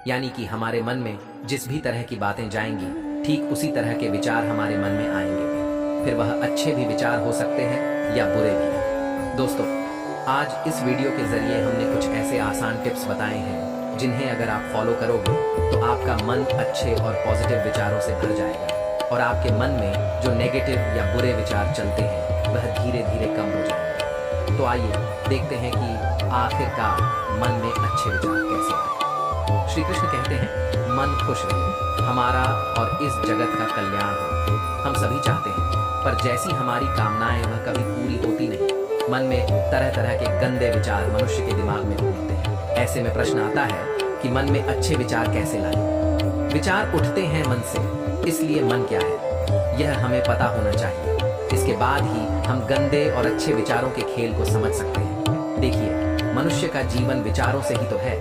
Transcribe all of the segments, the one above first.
यानी कि हमारे मन में जिस भी तरह की बातें जाएंगी, ठीक उसी तरह के विचार हमारे मन में आएंगे। फिर वह अच्छे भी विचार हो सकते हैं या बुरे भी। दोस्तों, आज इस वीडियो के जरिए हमने कुछ ऐसे आसान टिप्स बताए हैं जिन्हें अगर आप फॉलो करोगे तो आपका मन अच्छे और पॉजिटिव विचारों से भर जाएगा और आपके मन में जो नेगेटिव या बुरे विचार चलते हैं वह धीरे धीरे कम हो जाएंगे। तो आइए देखते हैं कि आखिरकार मन में अच्छे विचार कैसे आए। श्री कृष्ण कहते हैं, मन खुश रहे, हमारा और इस जगत का कल्याण हो। हम सभी चाहते हैं, पर जैसी हमारी कामनाएं वह कभी पूरी होती नहीं। मन में तरह तरह के गंदे विचार मनुष्य के दिमाग में घूमते हैं। ऐसे में प्रश्न आता है कि मन में अच्छे विचार कैसे लाएं? विचार उठते हैं मन से, इसलिए मन क्या है यह हमें पता होना चाहिए। इसके बाद ही हम गंदे और अच्छे विचारों के खेल को समझ सकते हैं। देखिए, मनुष्य का जीवन विचारों से ही तो है।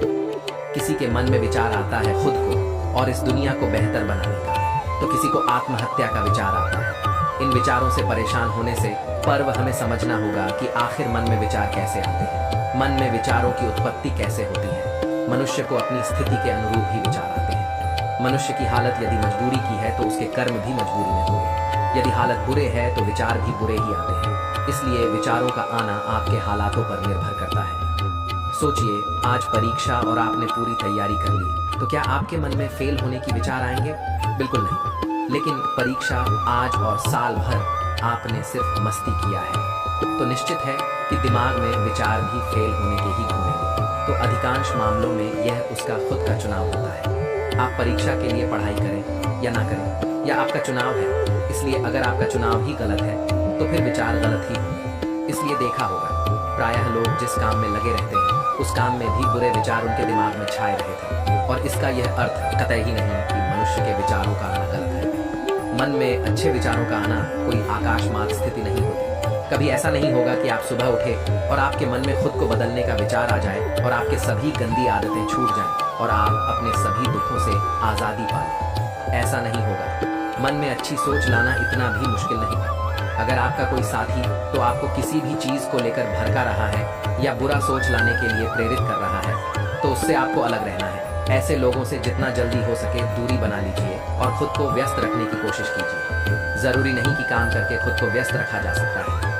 किसी के मन में विचार आता है खुद को और इस दुनिया को बेहतर बनाने का, तो किसी को आत्महत्या का विचार आता है। इन विचारों से परेशान होने से पर्व हमें समझना होगा कि आखिर मन में विचार कैसे आते हैं, मन में विचारों की उत्पत्ति कैसे होती है। मनुष्य को अपनी स्थिति के अनुरूप ही विचार आते हैं। मनुष्य की हालत यदि मजबूरी की है तो उसके कर्म भी मजबूरी में होंगे। यदि हालत बुरे है तो विचार भी बुरे ही आते हैं। इसलिए विचारों का आना आपके हालातों पर निर्भर करता है। सोचिए, आज परीक्षा और आपने पूरी तैयारी कर ली, तो क्या आपके मन में फेल होने की विचार आएंगे? बिल्कुल नहीं। लेकिन परीक्षा आज और साल भर आपने सिर्फ मस्ती किया है, तो निश्चित है कि दिमाग में विचार भी फेल होने के ही घूमेंगे। तो अधिकांश मामलों में यह उसका खुद का चुनाव होता है। आप परीक्षा के लिए पढ़ाई करें या ना करें, यह आपका चुनाव है। इसलिए अगर आपका चुनाव ही गलत है तो फिर विचार गलत ही होंगे। इसलिए देखा होगा, प्रायः लोग जिस काम में लगे रहते हैं उस काम में भी बुरे विचार उनके दिमाग में छाए रहे थे। और इसका यह अर्थ कतई ही नहीं कि मनुष्य के विचारों का आना गलत है। मन में अच्छे विचारों का आना कोई आकाशमात स्थिति नहीं होती। कभी ऐसा नहीं होगा कि आप सुबह उठे और आपके मन में खुद को बदलने का विचार आ जाए और आपके सभी गंदी आदतें छूट जाएं और आप अपने सभी दुखों से आज़ादी पा लें। ऐसा नहीं होगा। मन में अच्छी सोच लाना इतना भी मुश्किल नहीं है। अगर आपका कोई साथी तो आपको किसी भी चीज़ को लेकर भड़का रहा है या बुरा सोच लाने के लिए प्रेरित कर रहा है, तो उससे आपको अलग रहना है। ऐसे लोगों से जितना जल्दी हो सके दूरी बना लीजिए और खुद को व्यस्त रखने की कोशिश कीजिए। जरूरी नहीं कि काम करके खुद को व्यस्त रखा जा सकता है।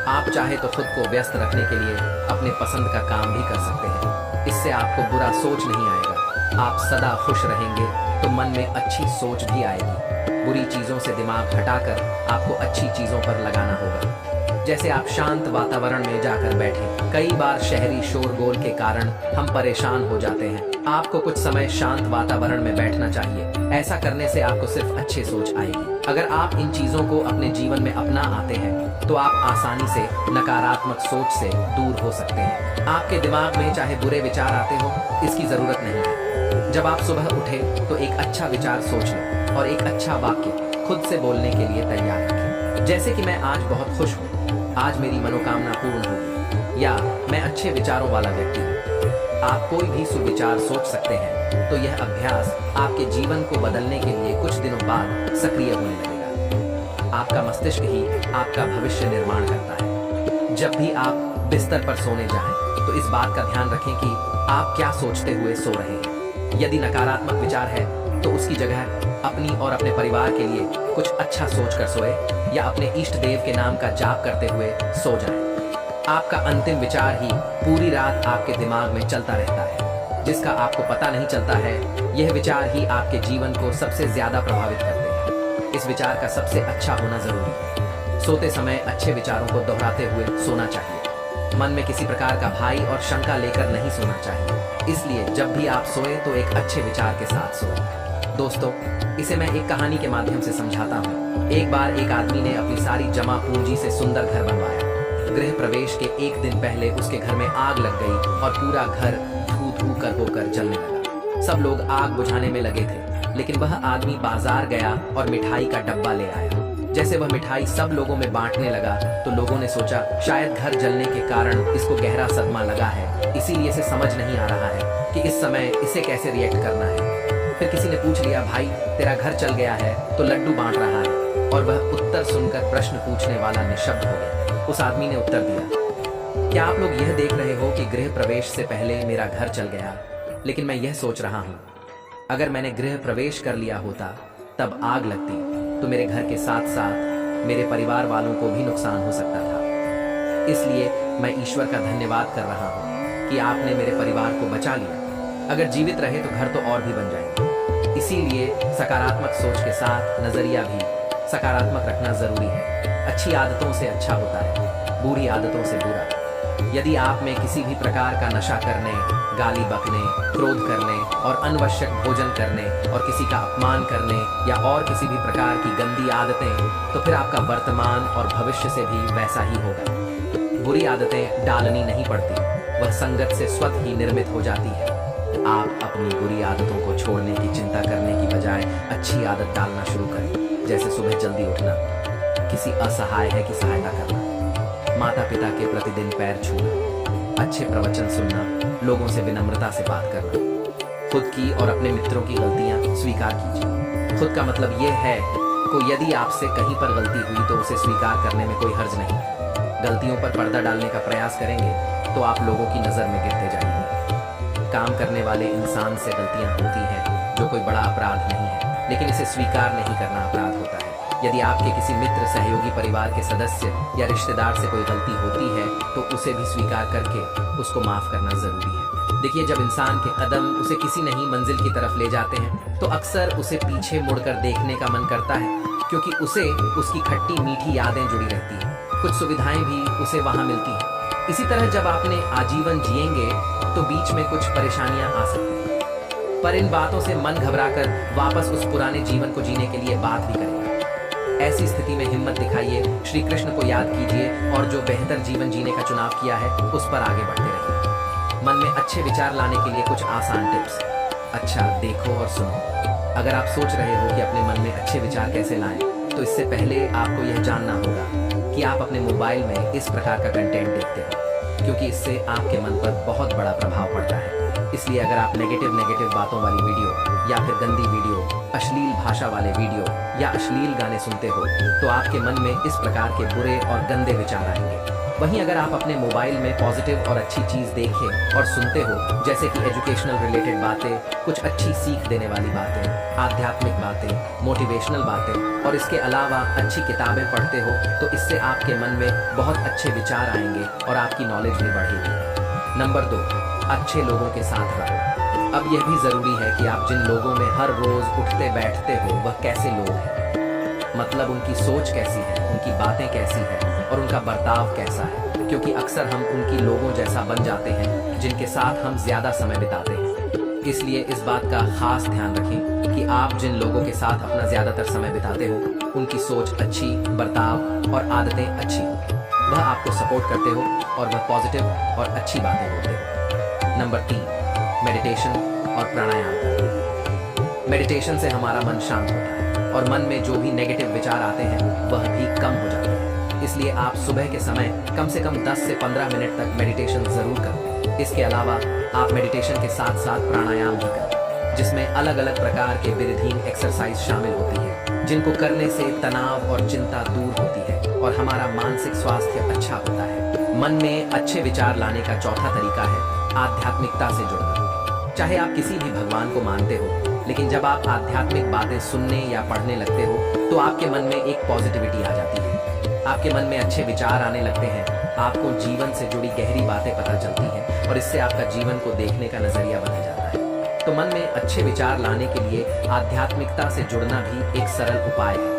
आप चाहे तो खुद को व्यस्त रखने के लिए अपने पसंद का काम भी कर सकते हैं। इससे आपको बुरा सोच नहीं आएगा। आप सदा खुश रहेंगे तो मन में अच्छी सोच भी आएगी। बुरी चीजों से दिमाग हटाकर आपको अच्छी चीजों पर लगाना होगा। जैसे आप शांत वातावरण में जाकर बैठे। कई बार शहरी शोरगोल के कारण हम परेशान हो जाते हैं। आपको कुछ समय शांत वातावरण में बैठना चाहिए। ऐसा करने से आपको सिर्फ अच्छी सोच आएगी। अगर आप इन चीजों को अपने जीवन में अपना आते हैं तो आप आसानी से नकारात्मक सोच से दूर हो सकते हैं। आपके दिमाग में चाहे बुरे विचार आते हो, इसकी जरूरत नहीं है। जब आप सुबह उठे तो एक अच्छा विचार सोच लें और एक अच्छा वाक्य खुद से बोलने के लिए तैयार रखें। जैसे कि मैं आज बहुत खुश हूँ, आज मेरी मनोकामना पूर्ण होगी, या मैं अच्छे विचारों वाला व्यक्ति हूँ। आप कोई भी सुविचार सोच सकते हैं। तो यह अभ्यास आपके जीवन को बदलने के लिए कुछ दिनों बाद सक्रिय होने लगेगा। आपका मस्तिष्क ही आपका भविष्य निर्माण करता है। जब भी आप बिस्तर पर सोने जाएं, तो इस बात का ध्यान रखें कि आप क्या सोचते हुए सो रहे हैं। यदि नकारात्मक विचार है तो उसकी जगह अपनी और अपने परिवार के लिए कुछ अच्छा सोचकर सोए या अपने इष्ट देव के नाम का जाप करते हुए सो जाएं। आपका अंतिम विचार ही पूरी रात आपके दिमाग में चलता रहता है, जिसका आपको पता नहीं चलता है। यह विचार ही आपके जीवन को सबसे ज्यादा प्रभावित करते हैं। इस विचार का सबसे अच्छा होना जरूरी है। सोते समय अच्छे विचारों को दोहराते हुए सोना चाहिए। मन में किसी प्रकार का भय और शंका लेकर नहीं सोना चाहिए। इसलिए जब भी आप सोए तो एक अच्छे विचार के साथ सोए। दोस्तों, इसे मैं एक कहानी के माध्यम से समझाता हूँ। एक बार एक आदमी ने अपनी सारी जमा पूंजी से सुंदर घर बनवाया। गृह प्रवेश के एक दिन पहले उसके घर में आग लग गई और पूरा घर धू धू कर होकर जलने लगा। सब लोग आग बुझाने में लगे थे, लेकिन वह आदमी बाजार गया और मिठाई का डब्बा ले आया। जैसे वह मिठाई सब लोगों में बांटने लगा तो लोगों ने सोचा शायद घर जलने के कारण इसको गहरा सदमा लगा है, इसीलिए इसे समझ नहीं आ रहा है कि इस समय इसे कैसे रिएक्ट करना है। फिर किसी ने पूछ लिया, भाई तेरा घर चल गया है तो लड्डू बांट रहा है, और वह उत्तर सुनकर प्रश्न पूछने वाला निशब्द हो गया। उस आदमी ने उत्तर दिया, क्या आप लोग यह देख रहे हो कि गृह प्रवेश से पहले मेरा घर चल गया, लेकिन मैं यह सोच रहा हूँ अगर मैंने गृह प्रवेश कर लिया होता तब आग लगती तो मेरे घर के साथ साथ मेरे परिवार वालों को भी नुकसान हो सकता था। इसलिए मैं ईश्वर का धन्यवाद कर रहा हूँ कि आपने मेरे परिवार को बचा लिया। अगर जीवित रहे तो घर तो और भी बन जाएंगे। इसीलिए सकारात्मक सोच के साथ नजरिया भी सकारात्मक रखना जरूरी है। अच्छी आदतों से अच्छा होता है, बुरी आदतों से बुरा। यदि आप में किसी भी प्रकार का नशा करने, गाली बकने, क्रोध करने और अनावश्यक भोजन करने और किसी का अपमान करने या और किसी भी प्रकार की गंदी आदतें, तो फिर आपका वर्तमान और भविष्य से भी वैसा ही होगा। बुरी आदतें डालनी नहीं पड़ती, वह संगत से स्वतः ही निर्मित हो जाती है। आप अपनी बुरी आदतों को छोड़ने की चिंता करने की बजाय अच्छी आदत डालना शुरू करें, जैसे सुबह जल्दी उठना, किसी असहाय है की सहायता करना, माता पिता के प्रतिदिन पैर छूना, अच्छे प्रवचन सुनना, लोगों से विनम्रता से बात करना। खुद की और अपने मित्रों की गलतियां स्वीकार कीजिए। खुद का मतलब ये है कि यदि आपसे कहीं पर गलती हुई तो उसे स्वीकार करने में कोई हर्ज नहीं। गलतियों पर पर्दा डालने का प्रयास करेंगे तो आप लोगों की नज़र में गिरते जाएंगे। काम करने वाले इंसान से गलतियां होती हैं, जो कोई बड़ा अपराध नहीं है, लेकिन इसे स्वीकार नहीं करना अपराध होता है। यदि आपके किसी मित्र, सहयोगी, परिवार के सदस्य या रिश्तेदार से कोई गलती होती है तो उसे भी स्वीकार करके उसको माफ करना जरूरी है। देखिए, जब इंसान के कदम उसे किसी नई मंजिल की तरफ ले जाते हैं तो अक्सर उसे पीछे मुड़कर देखने का मन करता है, क्योंकि उसे उसकी खट्टी मीठी यादें जुड़ी रहती हैं। कुछ सुविधाएं भी उसे वहां मिलती हैं। इसी तरह जब आपने आजीवन जिएंगे तो बीच में कुछ परेशानियां आ सकती हैं, पर इन बातों से मन घबराकर वापस उस पुराने जीवन को जीने के लिए बात भी करेंगे। ऐसी स्थिति में हिम्मत दिखाइए, श्री कृष्ण को याद कीजिए और जो बेहतर जीवन जीने का चुनाव किया है उस पर आगे बढ़ते रहिए। मन में अच्छे विचार लाने के लिए कुछ आसान टिप्स। अच्छा, देखो और सुनो। अगर आप सोच रहे हो कि अपने मन में अच्छे विचार कैसे लाएं, तो इससे पहले आपको यह जानना होगा कि आप अपने मोबाइल में इस प्रकार का कंटेंट देखते हो, क्योंकि इससे आपके मन पर बहुत बड़ा प्रभाव पड़ता है। इसलिए अगर आप नेगेटिव बातों वाली वीडियो या फिर गंदी वीडियो, अश्लील भाषा वाले वीडियो या अश्लील गाने सुनते हो तो आपके मन में इस प्रकार के बुरे और गंदे विचार आएंगे। वहीं अगर आप अपने मोबाइल में पॉजिटिव और अच्छी चीज़ देखें और सुनते हो, जैसे कि एजुकेशनल रिलेटेड बातें, कुछ अच्छी सीख देने वाली बातें, आध्यात्मिक बातें, मोटिवेशनल बातें और इसके अलावा अच्छी किताबें पढ़ते हो, तो इससे आपके मन में बहुत अच्छे विचार आएंगे और आपकी नॉलेज भी बढ़ेगी। नंबर 2, अच्छे लोगों के साथ रहो। अब यह भी ज़रूरी है कि आप जिन लोगों में हर रोज़ उठते बैठते हो वह कैसे लोग हैं, मतलब उनकी सोच कैसी है, उनकी बातें कैसी है और उनका बर्ताव कैसा है, क्योंकि अक्सर हम उनकी लोगों जैसा बन जाते हैं जिनके साथ हम ज़्यादा समय बिताते हैं। इसलिए इस बात का खास ध्यान रखें कि आप जिन लोगों के साथ अपना ज़्यादातर समय बिताते हो उनकी सोच अच्छी, बर्ताव और आदतें अच्छी हो, वह आपको सपोर्ट करते हो और वह पॉजिटिव और अच्छी बातें बोलते हो। नंबर 3, मेडिटेशन और प्राणायाम करना। मेडिटेशन से हमारा मन शांत होता है और मन में जो भी नेगेटिव विचार आते हैं वह भी कम हो जाते हैं। इसलिए आप सुबह के समय कम से कम 10 से 15 मिनट तक मेडिटेशन जरूर करें। इसके अलावा आप मेडिटेशन के साथ साथ प्राणायाम भी करें, जिसमें अलग अलग प्रकार के ब्रीथिंग एक्सरसाइज शामिल होती है, जिनको करने से तनाव और चिंता दूर होती है और हमारा मानसिक स्वास्थ्य अच्छा होता है। मन में अच्छे विचार लाने का चौथा तरीका है आध्यात्मिकता से जुड़ना। चाहे आप किसी भी भगवान को मानते हो, लेकिन जब आप आध्यात्मिक बातें सुनने या पढ़ने लगते हो तो आपके मन में एक पॉजिटिविटी आ जाती है, आपके मन में अच्छे विचार आने लगते हैं, आपको जीवन से जुड़ी गहरी बातें पता चलती हैं और इससे आपका जीवन को देखने का नजरिया बदल जाता है। तो मन में अच्छे विचार लाने के लिए आध्यात्मिकता से जुड़ना भी एक सरल उपाय है।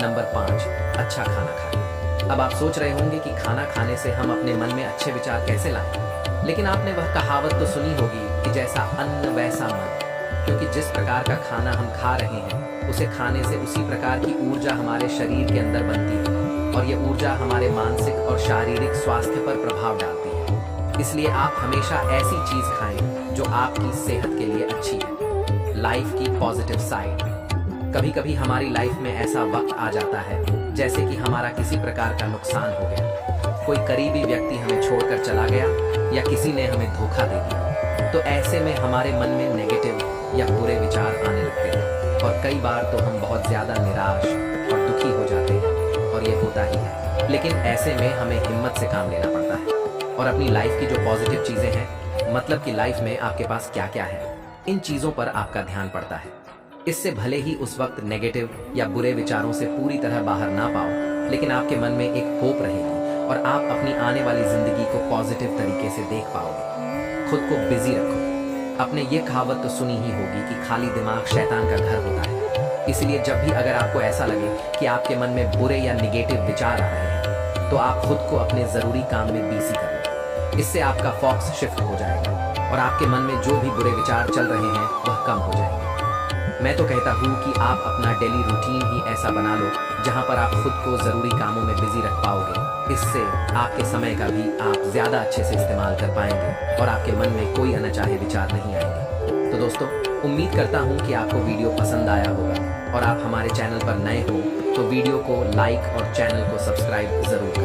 नंबर 5, अच्छा खाना खाएं। अब आप सोच रहे होंगे कि खाना खाने से हम अपने मन में अच्छे विचार कैसे लाएं, लेकिन आपने वह कहावत तो सुनी होगी कि जैसा अन्न वैसा मन, क्योंकि जिस प्रकार का खाना हम खा रहे हैं उसे खाने से उसी प्रकार की ऊर्जा हमारे शरीर के अंदर बनती है और ये ऊर्जा हमारे मानसिक और शारीरिक स्वास्थ्य पर प्रभाव डालती है। इसलिए आप हमेशा ऐसी चीज खाएं जो आपकी सेहत के लिए अच्छी है। लाइफ की पॉजिटिव साइड। कभी कभी हमारी लाइफ में ऐसा वक्त आ जाता है जैसे कि हमारा किसी प्रकार का नुकसान हो गया, कोई करीबी व्यक्ति हमें छोड़कर चला गया या किसी ने हमें धोखा दे दिया, तो ऐसे में हमारे मन में नेगेटिव या बुरे विचार आने लगते हैं और कई बार तो हम बहुत ज़्यादा निराश और दुखी हो जाते हैं और ये होता ही है। लेकिन ऐसे में हमें हिम्मत से काम लेना पड़ता है और अपनी लाइफ की जो पॉजिटिव चीज़ें हैं, मतलब कि लाइफ में आपके पास क्या क्या है, इन चीजों पर आपका ध्यान पड़ता है। इससे भले ही उस वक्त नेगेटिव या बुरे विचारों से पूरी तरह बाहर ना पाओ, लेकिन आपके मन में एक होप रहेगी और आप अपनी आने वाली जिंदगी को पॉजिटिव तरीके से देख पाओगे। खुद को बिजी रखो। आपने ये कहावत तो सुनी ही होगी कि खाली दिमाग शैतान का घर होता है। इसलिए जब भी अगर आपको ऐसा लगे कि आपके मन में बुरे या निगेटिव विचार आ रहे हैं, तो आप खुद को अपने जरूरी काम में बिजी करो। इससे आपका फोकस शिफ्ट हो जाएगा और आपके मन में जो भी बुरे विचार चल रहे हैं वह कम हो जाएंगे। मैं तो कहता हूँ कि आप अपना डेली रूटीन ही ऐसा बना लो जहाँ पर आप खुद को जरूरी कामों में बिजी रख पाओगे। इससे आपके समय का भी आप ज्यादा अच्छे से इस्तेमाल कर पाएंगे और आपके मन में कोई अनचाहे विचार नहीं आएंगे। तो दोस्तों, उम्मीद करता हूँ कि आपको वीडियो पसंद आया होगा और आप हमारे चैनल पर नए हो तो वीडियो को लाइक और चैनल को सब्सक्राइब जरूर करें।